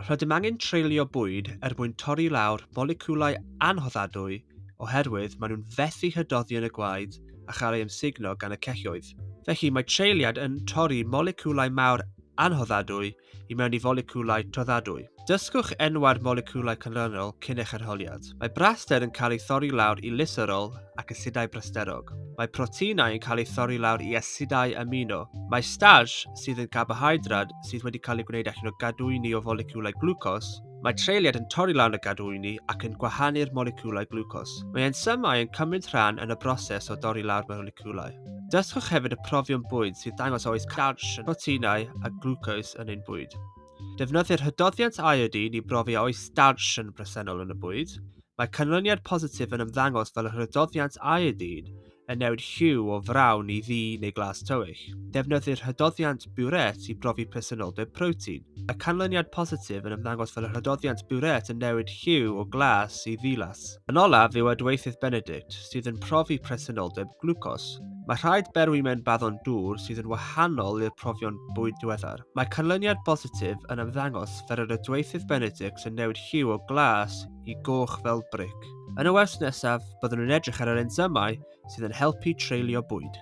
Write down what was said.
Rydym angen treulio bwyd mwyn torri lawr moleciwlau annhoddadwy oherwydd maen nhw'n fethu hydoddi yn y gwaed a chael ei ymsugno gan y celloedd. Felly mae treiliad yn torri moleciwlau mawr annhoddadwy I mewn I moleciwlau toddadwy. Dysgwch enwau'r moleciwlau canlynol cyn eich arholiad. Mae braster yn cael ei thorri lawr I lyserol ac asidau brasterog. Mae proteinau yn cael ei thorri lawr I asidau amino. Mae starch sydd yn carbohydrad sydd wedi cael ei gwneud allan o gadwyni o moleciwlau glwcos. Mae treiliad yn torri lawr y gadwyni ac yn gwahanu'r moleciwlau glwcos. Mae ensymau yn cymryd rhan yn y broses o dorri lawr moleciwlau. Dysgwch hefyd y profion bwyd sydd dangos oes starch, proteinau a glwcos yn ein bwyd. Defnyddir hydoddiant iodine I brofi oes starch yn bresennol yn y bwyd. Mae canlyniad positif yn ymddangos fel y hydoddiant iodine yn newid lliw o frawn I ddu neu glas tywyll. Defnyddir hydoddiant biwret I brofi presenoldeb protein. Mae canlyniad positif yn ymddangos fel y hydoddiant biwret yn newid lliw o glas I ddilas. Yn olaf yw adweithydd Benedict sydd yn profi presenoldeb glwcos. Mae rhaid berwi mewn baddon dŵr sydd yn wahanol i'r profion bwyd diweddar. Mae canlyniad positif yn ymddangos fel yr adweithydd Benedict yn newid lliw o glas I goch fel bric. Yn y wers nesaf, byddwn nhw'n edrych ar yr ensymau sydd yn helpu treulio bwyd.